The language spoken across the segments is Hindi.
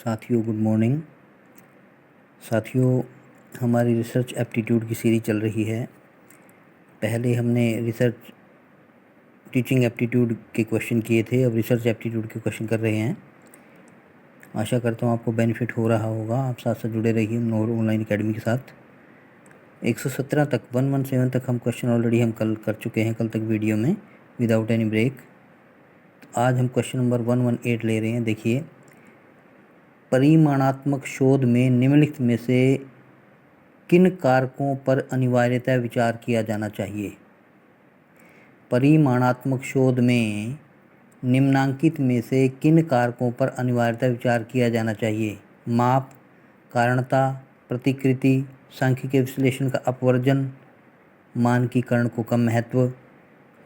साथियों गुड मॉर्निंग। साथियों, हमारी रिसर्च एप्टीट्यूड की सीरीज चल रही है। पहले हमने रिसर्च टीचिंग एप्टीट्यूड के क्वेश्चन किए थे, अब रिसर्च एप्टीट्यूड के क्वेश्चन कर रहे हैं। आशा करता हूँ आपको बेनिफिट हो रहा होगा। आप साथ साथ जुड़े रहिए नोर ऑनलाइन अकेडमी के साथ। 117 तक 117 तक हम क्वेश्चन ऑलरेडी हम कल कर चुके हैं, कल तक वीडियो में विदाउट एनी ब्रेक। तो आज हम क्वेश्चन नंबर 118 ले रहे हैं। देखिए, परिमाणात्मक शोध में निम्नलिखित में से किन कारकों पर अनिवार्यतः विचार किया जाना चाहिए। परिमाणात्मक शोध में निम्नांकित में से किन कारकों पर अनिवार्यतः विचार किया जाना चाहिए। माप, कारणता, प्रतिकृति, सांख्यिकीय विश्लेषण का अपवर्जन, मानकीकरण को कम महत्व।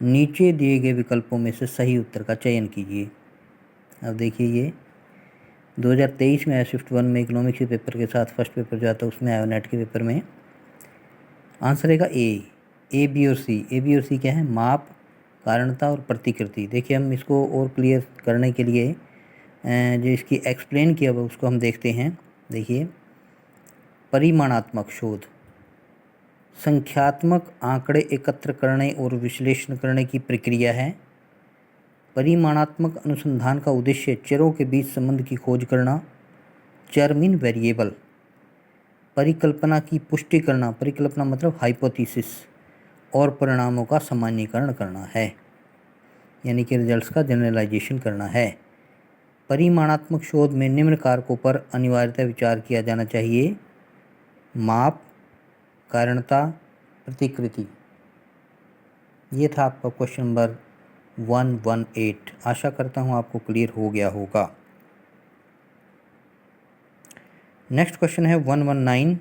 नीचे दिए गए विकल्पों में से सही उत्तर का चयन कीजिए। अब देखिए, ये 2023 में आया शिफ्ट 1 में इकोनॉमिक्स के पेपर के साथ फर्स्ट पेपर जो आता है उसमें आया नेट के पेपर में। आंसर रहेगा ए, बी और सी। ए, बी और सी क्या है? माप, कारणता और प्रतिकृति। देखिए, हम इसको और क्लियर करने के लिए जो इसकी एक्सप्लेन किया हुआ उसको हम देखते हैं। देखिए, परिमाणात्मक शोध संख्यात्मक आंकड़े एकत्र करने और विश्लेषण करने की प्रक्रिया है। परिमाणात्मक अनुसंधान का उद्देश्य चरों के बीच संबंध की खोज करना, चर मीन वेरिएबल, परिकल्पना की पुष्टि करना, परिकल्पना मतलब हाइपोथेसिस, और परिणामों का सामान्यीकरण करना है, यानी कि रिजल्ट्स का जनरलाइजेशन करना है। परिमाणात्मक शोध में निम्न कारकों पर अनिवार्यतः विचार किया जाना चाहिए। माप, कारणता, प्रतिकृति। ये था आपका क्वेश्चन नंबर 118। आशा करता हूँ आपको क्लियर हो गया होगा। नेक्स्ट क्वेश्चन है 119।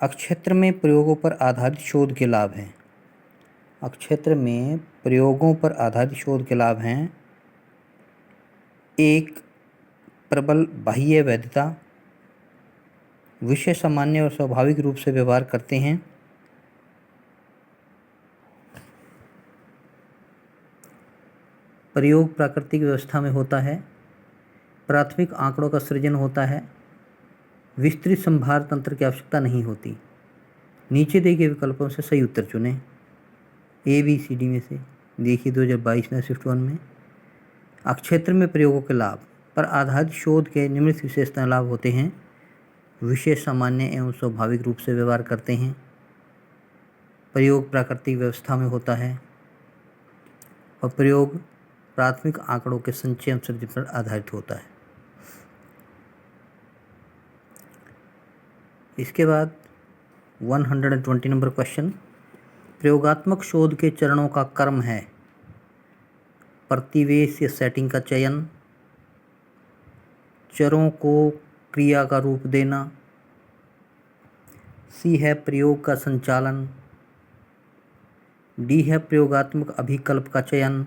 अक्षेत्र में प्रयोगों पर आधारित शोध के लाभ हैं। अक्षेत्र में प्रयोगों पर आधारित शोध के लाभ हैं। 1, प्रबल बाह्य वैधता, विषय सामान्य और स्वाभाविक रूप से व्यवहार करते हैं। प्रयोग प्राकृतिक व्यवस्था में होता है। प्राथमिक आंकड़ों का सृजन होता है। विस्तृत संभार तंत्र की आवश्यकता नहीं होती। नीचे दिए गए विकल्पों से सही उत्तर चुनें। ए, बी, सी, डी में से। देखिए, 2022 में शिफ्ट 1 में अक्षेत्र में प्रयोगों के लाभ पर आधारित शोध के निम्नलिखित विशेषता लाभ होते हैं। विषय सामान्य एवं स्वाभाविक रूप से व्यवहार करते हैं। प्रयोग प्राकृतिक व्यवस्था में होता है और प्रयोग प्राथमिक आंकड़ों के संचय एवं सृजन पर आधारित होता है। इसके बाद 120 नंबर क्वेश्चन। प्रयोगात्मक शोध के चरणों का क्रम है। प्रतिवेश या सेटिंग का चयन, चरों को क्रिया का रूप देना, सी है प्रयोग का संचालन, डी है प्रयोगात्मक अभिकल्प का चयन,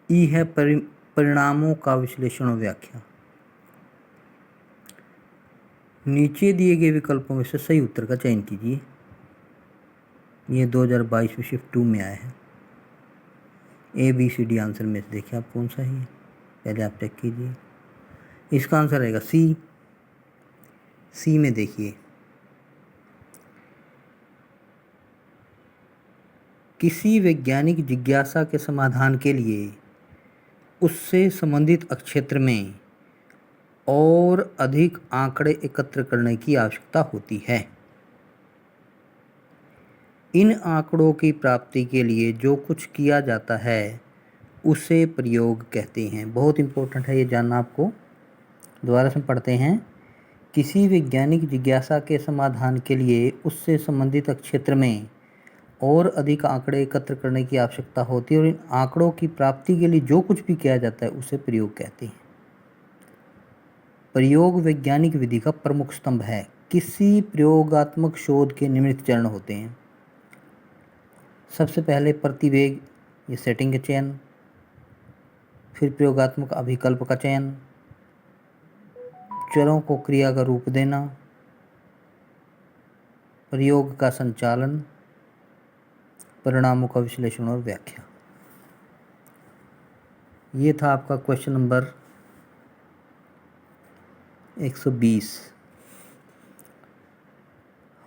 ई है परिणामों का विश्लेषण और व्याख्या। नीचे दिए गए विकल्पों में से सही उत्तर का चयन कीजिए। ये 2022 में शिफ्ट 2 में आया है। ए, बी, सी, डी आंसर में से देखिए आप कौन सा है। पहले आप चेक कीजिए। इसका आंसर रहेगा सी। सी में देखिए, किसी वैज्ञानिक जिज्ञासा के समाधान के लिए उससे संबंधित क्षेत्र में और अधिक आंकड़े एकत्र करने की आवश्यकता होती है। इन आंकड़ों की प्राप्ति के लिए जो कुछ किया जाता है उसे प्रयोग कहते हैं। बहुत इंपॉर्टेंट है ये जानना आपको। दोबारा से पढ़ते हैं। किसी वैज्ञानिक जिज्ञासा के समाधान के लिए उससे संबंधित क्षेत्र में और अधिक आंकड़े एकत्र करने की आवश्यकता होती है और इन आंकड़ों की प्राप्ति के लिए जो कुछ भी किया जाता है उसे प्रयोग कहते हैं। प्रयोग वैज्ञानिक विधि का प्रमुख स्तंभ है। किसी प्रयोगात्मक शोध के निम्नलिखित चरण होते हैं। सबसे पहले प्रतिवेग या सेटिंग का चयन, फिर प्रयोगात्मक अभिकल्प का चयन, चरों को क्रिया का रूप देना, प्रयोग का संचालन, परिणामों का विश्लेषण और व्याख्या। ये था आपका क्वेश्चन नंबर 120।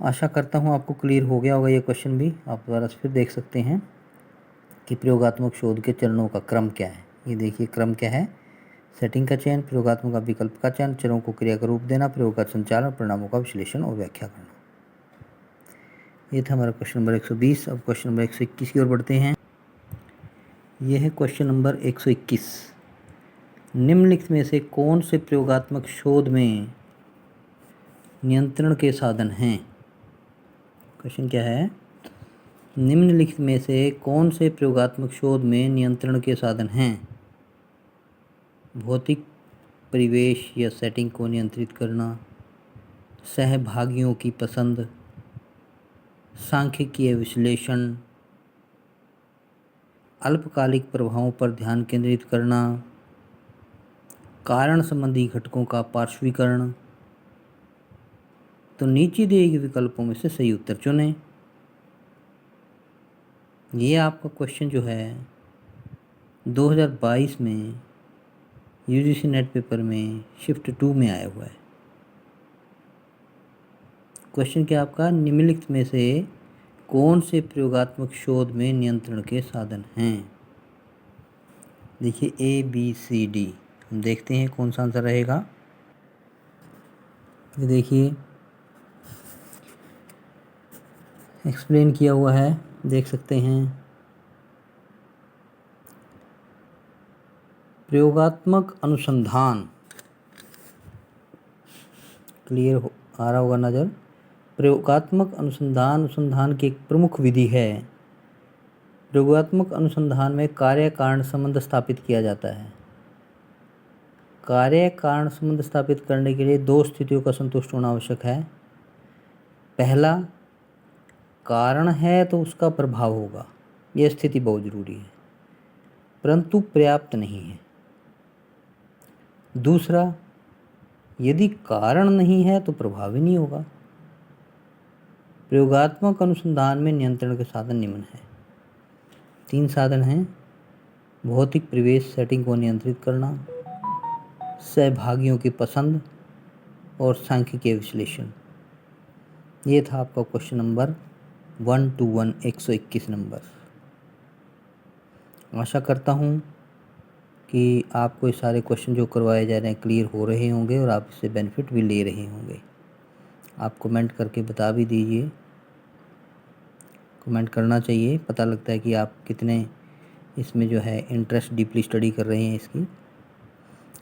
आशा करता हूँ आपको क्लियर हो गया होगा ये क्वेश्चन भी। आप दोबारा से फिर देख सकते हैं कि प्रयोगात्मक शोध के चरणों का क्रम क्या है। ये देखिए क्रम क्या है। सेटिंग का चयन, प्रयोगात्मक विकल्प का चयन, चरों को क्रिया का रूप देना, प्रयोग का संचालन, परिणामों का विश्लेषण और व्याख्या करना। ये था हमारा क्वेश्चन नंबर 120। अब क्वेश्चन नंबर 121 की ओर बढ़ते हैं। यह है क्वेश्चन नंबर 121। निम्नलिखित में से कौन से प्रयोगात्मक शोध में नियंत्रण के साधन हैं। क्वेश्चन क्या है, निम्नलिखित में से कौन से प्रयोगात्मक शोध में नियंत्रण के साधन हैं। भौतिक परिवेश या सेटिंग को नियंत्रित करना, सहभागियों की पसंद, सांख्यिकीय विश्लेषण, अल्पकालिक प्रभावों पर ध्यान केंद्रित करना, कारण संबंधी घटकों का पार्श्वीकरण। तो नीचे दिए गए विकल्पों में से सही उत्तर चुनें। ये आपका क्वेश्चन जो है 2022 में यूजीसी नेट पेपर में शिफ्ट 2 में आया हुआ है। क्वेश्चन क्या आपका, निम्नलिखित में से कौन से प्रयोगात्मक शोध में नियंत्रण के साधन हैं। देखिए ABCD, हम देखते हैं कौन सा आंसर रहेगा। ये देखिए एक्सप्लेन किया हुआ है, देख सकते हैं। प्रयोगात्मक अनुसंधान, क्लियर आ रहा होगा नज़र। प्रयोगात्मक अनुसंधान की एक प्रमुख विधि है। प्रयोगात्मक अनुसंधान में कार्य कारण संबंध स्थापित किया जाता है। कार्य कारण संबंध स्थापित करने के लिए दो स्थितियों का संतुष्ट होना आवश्यक है। पहला, कारण है तो उसका प्रभाव होगा, यह स्थिति बहुत जरूरी है, परंतु पर्याप्त नहीं है। दूसरा, यदि कारण नहीं है तो प्रभाव ही नहीं होगा। प्रयोगात्मक अनुसंधान में नियंत्रण के साधन निम्न हैं। 3 साधन हैं। भौतिक परिवेश सेटिंग को नियंत्रित करना, सहभागियों की पसंद और सांख्यिकीय विश्लेषण। ये था आपका क्वेश्चन नंबर 121 121 नंबर। आशा करता हूँ कि आपको ये सारे क्वेश्चन जो करवाए जा रहे हैं क्लियर हो रहे होंगे और आप इससे बेनिफिट भी ले रहे होंगे। आप कमेंट करके बता भी दीजिए, कमेंट करना चाहिए, पता लगता है कि आप कितने इसमें जो है इंटरेस्ट डीपली स्टडी कर रहे हैं इसकी।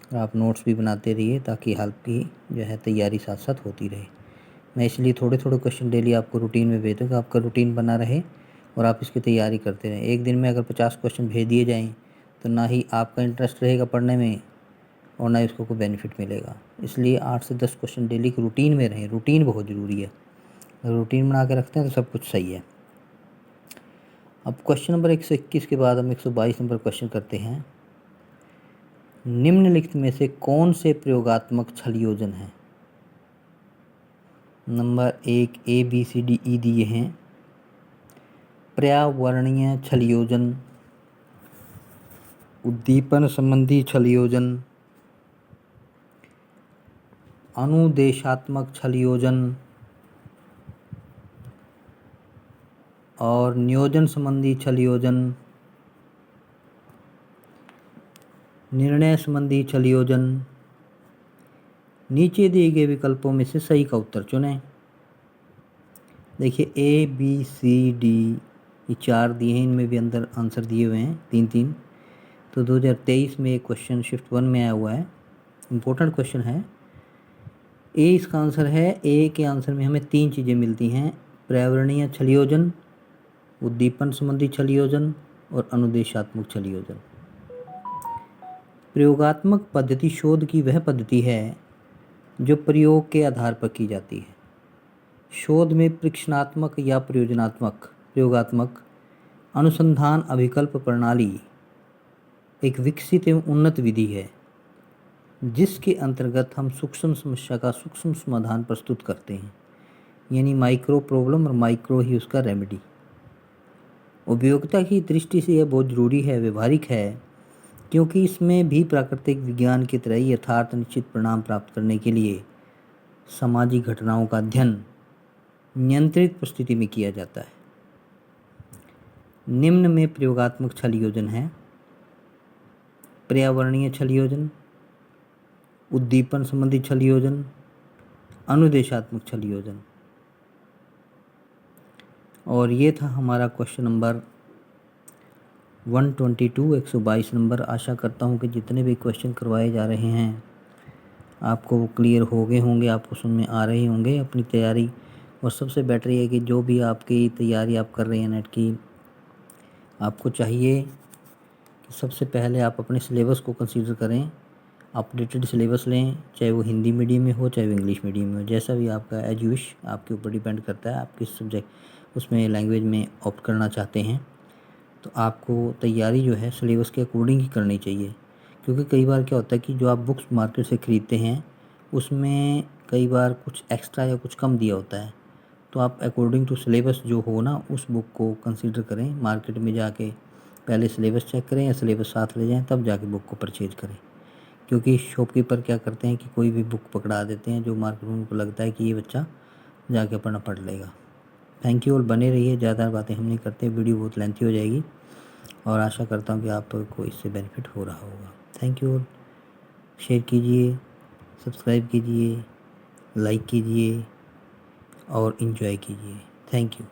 और आप नोट्स भी बनाते रहिए ताकि हेल्प की जो है तैयारी साथ साथ होती रहे। मैं इसलिए थोड़े थोड़े क्वेश्चन डेली आपको रूटीन में भेज दूँ कि आपका रूटीन बना रहे और आप इसकी तैयारी करते रहें। एक दिन में अगर 50 क्वेश्चन भेज दिए जाएँ तो ना ही आपका इंटरेस्ट रहेगा पढ़ने में और ना ही उसको कोई बेनिफिट मिलेगा। इसलिए 8 से 10 क्वेश्चन डेली की रूटीन में रहें। रूटीन बहुत ज़रूरी है, अगर रूटीन बना के रखते हैं तो सब कुछ सही है। अब क्वेश्चन नंबर 121 के बाद हम 122 नंबर क्वेश्चन करते हैं। निम्नलिखित में से कौन से प्रयोगात्मक छल योजन हैं। नंबर 1 ABCDE दिए हैं। पर्यावरणीय छल योजन, उद्दीपन संबंधी छल योजन, अनुदेशात्मक छल योजन और नियोजन संबंधी छल योजन, निर्णय संबंधी छल योजन। नीचे दिए गए विकल्पों में से सही का उत्तर चुनें। देखिए ABCD ये 4 दिए हैं, इनमें भी अंदर आंसर दिए हुए हैं 3-3। तो 2023 में एक क्वेश्चन शिफ्ट 1 में आया हुआ है, इम्पोर्टेंट क्वेश्चन है। ए इसका आंसर है। ए के आंसर में हमें 3 चीज़ें मिलती हैं, पर्यावरणीय छल योजन, उद्दीपन संबंधी छल योजन और अनुदेशात्मक छल योजन। प्रयोगात्मक पद्धति शोध की वह पद्धति है जो प्रयोग के आधार पर की जाती है। शोध में परीक्षणात्मक या प्रयोगात्मक अनुसंधान अभिकल्प प्रणाली एक विकसित एवं उन्नत विधि है जिसके अंतर्गत हम सूक्ष्म समस्या का सूक्ष्म समाधान प्रस्तुत करते हैं, यानी माइक्रो प्रॉब्लम और माइक्रो ही उसका रेमेडी। उपयोगिता की दृष्टि से यह बहुत ज़रूरी है, व्यवहारिक है, क्योंकि इसमें भी प्राकृतिक विज्ञान की तरह ही यथार्थ निश्चित परिणाम प्राप्त करने के लिए सामाजिक घटनाओं का अध्ययन नियंत्रित परिस्थिति में किया जाता है। निम्न में प्रयोगात्मक छल योजन है: पर्यावरणीय छल योजन, उद्दीपन संबंधी छल योजन, अनुदेशात्मक छल योजन। और ये था हमारा क्वेश्चन नंबर 122, 122 नंबर। आशा करता हूँ कि जितने भी क्वेश्चन करवाए जा रहे हैं आपको वो क्लियर हो गए होंगे, आपको समझ में आ रहे होंगे अपनी तैयारी। और सबसे बेटर ये है कि जो भी आपकी तैयारी आप कर रहे हैं नेट की, आपको चाहिए कि सबसे पहले आप अपने सिलेबस को कंसीडर करें, अपडेटेड सिलेबस लें, चाहे वो हिंदी मीडियम में हो चाहे वो इंग्लिश मीडियम में हो, जैसा भी आपका एज विश, आपके ऊपर डिपेंड करता है आप किस सब्जेक्ट उसमें लैंग्वेज में ऑप्ट करना चाहते हैं। तो आपको तैयारी जो है सिलेबस के अकॉर्डिंग ही करनी चाहिए, क्योंकि कई बार क्या होता है कि जो आप बुक्स मार्केट से ख़रीदते हैं उसमें कई बार कुछ एक्स्ट्रा या कुछ कम दिया होता है। तो आप अकॉर्डिंग टू सिलेबस जो हो ना उस बुक को कंसीडर करें, मार्केट में जाके पहले सिलेबस चेक करें या सिलेबस साथ ले जाएं तब जाके बुक को परचेज करें। क्योंकि शॉपकीपर क्या करते हैं कि कोई भी बुक पकड़ा देते हैं जो मार्केट में उनको लगता है कि ये बच्चा जाके अपना पढ़ लेगा। थैंक यू, और बने रहिए, ज़्यादा बातें हम नहीं करते, वीडियो बहुत लेंथी हो जाएगी। और आशा करता हूँ कि आपको इससे बेनिफिट हो रहा होगा। Thank you. शेयर कीजिए, सब्सक्राइब कीजिए, लाइक कीजिए और इन्जॉय कीजिए। Thank you.